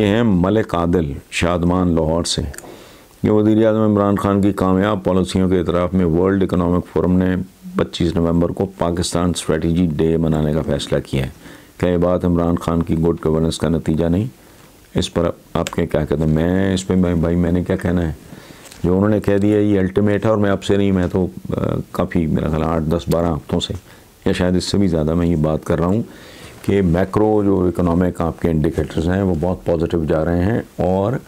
ये हैं मलिक आदिल शादमान लाहौर से। ये वज़ीर-ए-आज़म इमरान खान की कामयाब पॉलिसियों के इतराफ़ में वर्ल्ड इकनॉमिक फोरम ने 25 नवंबर को पाकिस्तान स्ट्रेटजी डे मनाने का फ़ैसला किया है। क्या ये बात इमरान खान की गुड गवर्नेंस का नतीजा नहीं? इस पर आपके क्या कहते हैं? मैं इस पर भाई मैंने क्या कहना है, जो उन्होंने कह दिया ये अल्टीमेट है। और मैं आपसे नहीं, मैं तो काफ़ी मेरा ख्याल 8, 10, 12 हफ्तों से या शायद इससे भी ज़्यादा मैं ये बात कर रहा हूँ कि मैक्रो जो इकोनॉमिक आपके इंडिकेटर्स हैं वो बहुत पॉजिटिव जा रहे हैं और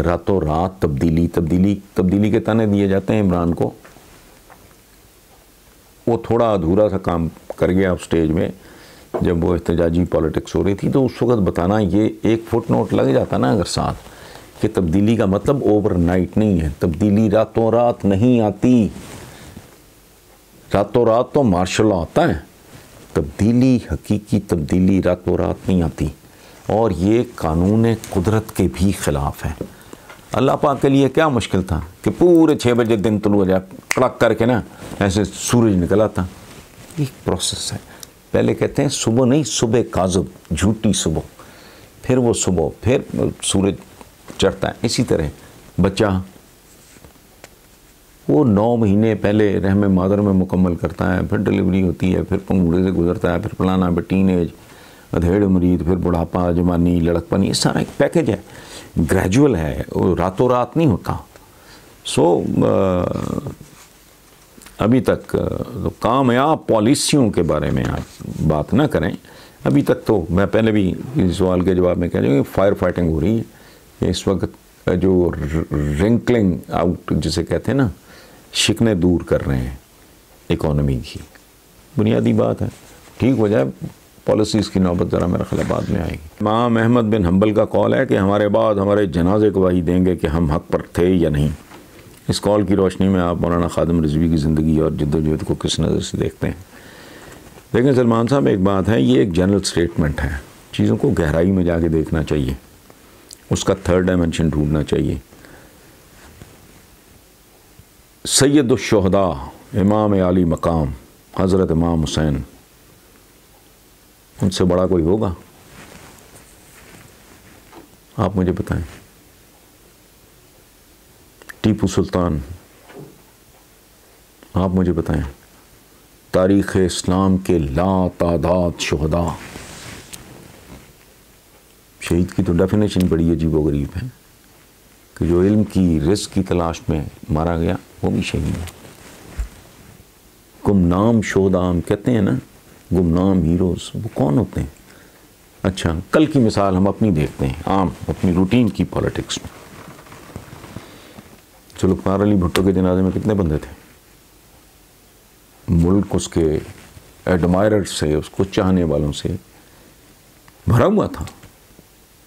रातों रात तब्दीली के ताने दिए जाते हैं इमरान को। वो थोड़ा अधूरा सा काम कर गया उस स्टेज में जब वो एहतजाजी पॉलिटिक्स हो रही थी, तो उस वक्त बताना ये एक फुट नोट लग जाता ना अगर साथ कि तब्दीली का मतलब ओवरनाइट नहीं है, तब्दीली रातों रात नहीं आती। रातों रात तो मार्शल लॉ आता है, तब्दीली हकीकी तब्दीली रातों रात नहीं आती। और ये कानून कुदरत के भी ख़िलाफ़ है। अल्लाह पाक के लिए क्या मुश्किल था कि पूरे 6 बजे दिन तुलू हो जाए, कड़क करके ना ऐसे सूरज निकल आता। एक प्रोसेस है। पहले कहते हैं सुबह नहीं, सुबह काज़ुब, झूठी सुबह, फिर वो सुबह, फिर सूरज चढ़ता है। इसी तरह बच्चा वो 9 महीने पहले रहम मादर में मुकम्मल करता है, फिर डिलीवरी होती है, फिर पंगूड़े से गुजरता है, फिर फलाना, फिर टीनेज, अधेड़ मरीद, फिर बुढ़ापा, जवानी, लड़कपन, ये सारा एक पैकेज है, ग्रेजुअल है, वो रातों रात नहीं होता। अभी तक तो कामयाब पॉलिसियों के बारे में आप बात ना करें। अभी तक तो मैं पहले भी इस सवाल के जवाब में कह रही हूँ, फायर फाइटिंग हो रही है इस वक्त, जो रिंकलिंग आउट जिसे कहते हैं ना, शिकने दूर कर रहे हैं इकोनॉमी की। बुनियादी बात है, ठीक हो जाए पॉलिसीज़ की नौबत ज़रा मेरा ख्याल बाद में आएगी। इमाम अहमद बिन हम्बल का कॉल है कि हमारे बाद हमारे जनाजे गवाही देंगे कि हम हक़ पर थे या नहीं। इस कॉल की रोशनी में आप मौलाना खादिम रिजवी की ज़िंदगी और जद्दोजहद को किस नज़र से देखते हैं? लेकिन सलमान साहब, एक बात है, ये एक जनरल स्टेटमेंट है, चीज़ों को गहराई में जाके देखना चाहिए, उसका थर्ड डायमेंशन ढूंढना चाहिए। सैयदुश्शुहदा इमाम आली मकाम हज़रत इमाम हुसैन, उनसे बड़ा कोई होगा? आप मुझे बताएं। टीपू सुल्तान, आप मुझे बताएं। तारीख़ इस्लाम के लातादाद शुहदा, शहीद की तो डेफिनेशन बड़ी अजीबोगरीब है कि जो इल्म की रिज़्क़ की तलाश में मारा गया वो भी शहीद है। गुमनाम शोदाम कहते हैं ना, गुमनाम हीरोज़, वो कौन होते हैं? अच्छा, कल की मिसाल हम अपनी देखते हैं, आम अपनी रूटीन की पॉलिटिक्स में। जुल्फ़िकार अली भुट्टो के जनाजे में कितने बंदे थे? मुल्क उसके एडमायरर से, उसको चाहने वालों से भरा हुआ था,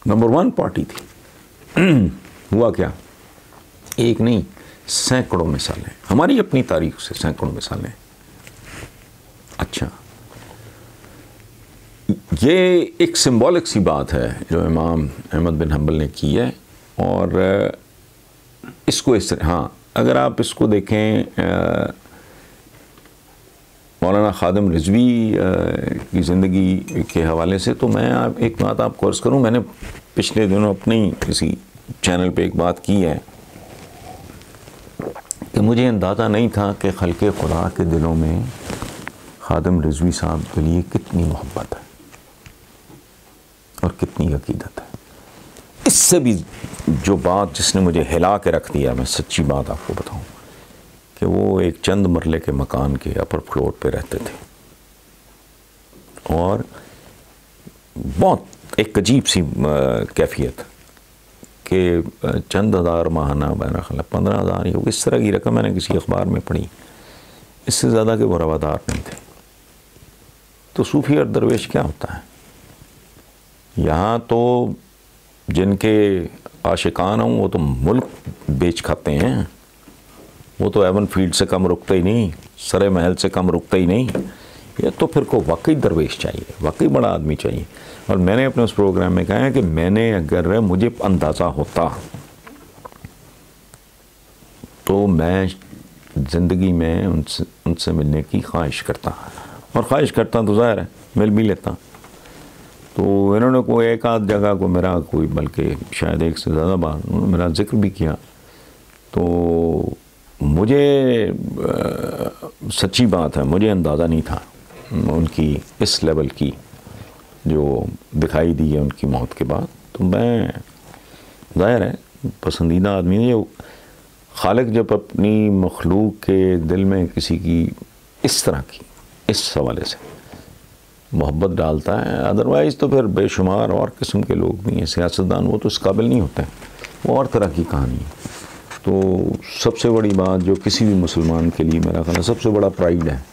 नंबर 1 पार्टी थी। हुआ क्या? एक नहीं, सैकड़ों मिसालें, हमारी अपनी तारीख से सैकड़ों मिसालें। अच्छा, ये एक सिंबॉलिक सी बात है जो इमाम अहमद बिन हम्बल ने की है। और इसको इस तरह, हाँ, अगर आप इसको देखें मौलाना खादिम रिजवी की ज़िंदगी के हवाले से, तो मैं एक बात आपको अर्ज़ करूँ, मैंने पिछले दिनों अपनी किसी चैनल पे एक बात की है कि मुझे अंदाज़ा नहीं था कि खल्क़े खुदा के दिलों में खादिम रिजवी साहब के लिए कितनी मोहब्बत है और कितनी अक़ीदत है। इससे भी जो बात जिसने मुझे हिला के रख दिया, मैं सच्ची बात आपको बताऊं, कि वो एक चंद मरले के मकान के अपर फ्लोर पे रहते थे और बहुत एक अजीब सी कैफियत कि चंद हज़ार माहाना, मेरा ख्याल 15,000 ही, इस तरह की रकम मैंने किसी अखबार में पढ़ी, इससे ज़्यादा के वो रवादार नहीं थे। तो सूफ़ी और दरवेश क्या होता है? यहाँ तो जिनके आशिकान हों वो तो मुल्क बेच खाते हैं, वो तो एवन फील्ड से कम रुकते ही नहीं, सरे महल से कम रुकते ही नहीं। ये तो फिर को वाकई दरवेश चाहिए, वाकई बड़ा आदमी चाहिए। और मैंने अपने उस प्रोग्राम में कहा है कि मैंने अगर मुझे अंदाज़ा होता तो मैं ज़िंदगी में उनसे मिलने की ख्वाहिश करता, और ख्वाहिश करता तो ज़ाहिर है मिल भी लेता। तो इन्होंने कोई एक आध जगह को मेरा कोई, बल्कि शायद एक से ज़्यादा बार उन्होंने मेरा जिक्र भी किया। तो मुझे सच्ची बात है, मुझे अंदाज़ा नहीं था उनकी इस लेवल की जो दिखाई दी है उनकी मौत के बाद। तो मैं, ज़ाहिर है पसंदीदा आदमी है, खालिक जब अपनी मखलूक के दिल में किसी की इस तरह की, इस हवाले से मोहब्बत डालता है, अदरवाइज़ तो फिर बेशुमार और किस्म के लोग भी हैं सियासतदान, वो तो इस काबिल नहीं होते हैं, वो और तरह की कहानी है। तो सबसे बड़ी बात जो किसी भी मुसलमान के लिए मेरा ख्याल है सबसे बड़ा प्राइड है,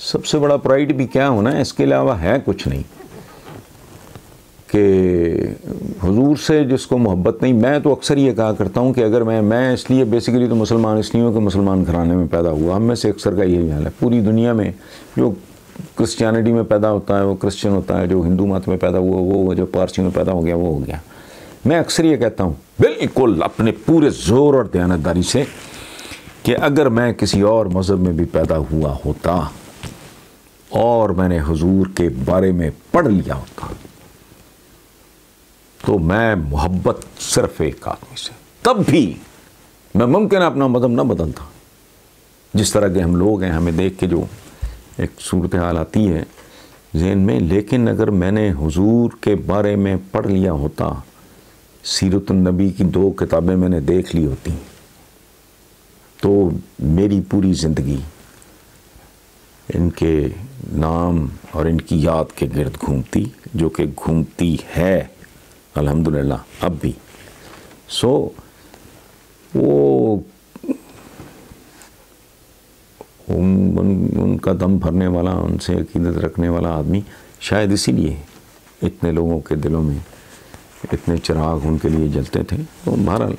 सबसे बड़ा प्राइड भी क्या होना है, इसके अलावा है कुछ नहीं, कि हुजूर से जिसको मोहब्बत नहीं। मैं तो अक्सर ये कहा करता हूँ कि अगर मैं इसलिए बेसिकली तो मुसलमान इसलिए हूँ कि मुसलमान घराने में पैदा हुआ, हम में से अक्सर का यही हाल है। पूरी दुनिया में जो क्रिश्चियनिटी में पैदा होता है वो क्रिश्चियन होता है, जो हिंदू मत में पैदा हुआ वो, जो पारसी में पैदा हो गया वो हो गया। मैं अक्सर ये कहता हूँ बिल्कुल अपने पूरे ज़ोर और दयानतदारी से कि अगर मैं किसी और मज़हब में भी पैदा हुआ होता और मैंने हुजूर के बारे में पढ़ लिया होता तो मैं मोहब्बत सिर्फ एक आदमी से, तब भी मैं मुमकिन अपना मज़हब न बदलता। जिस तरह के हम लोग हैं, हमें देख के जो एक सूरत हाल आती है ज़हन में, लेकिन अगर मैंने हुजूर के बारे में पढ़ लिया होता, सीरतुन नबी की 2 किताबें मैंने देख ली होती, तो मेरी पूरी ज़िंदगी इनके नाम और इनकी याद के गिर्द घूमती, जो कि घूमती है अल्हम्दुलिल्लाह अब भी। सो वो उनका दम भरने वाला, उनसे अकीदत रखने वाला आदमी शायद इसीलिए इतने लोगों के दिलों में इतने चिराग उनके लिए जलते थे। तो बहरहाल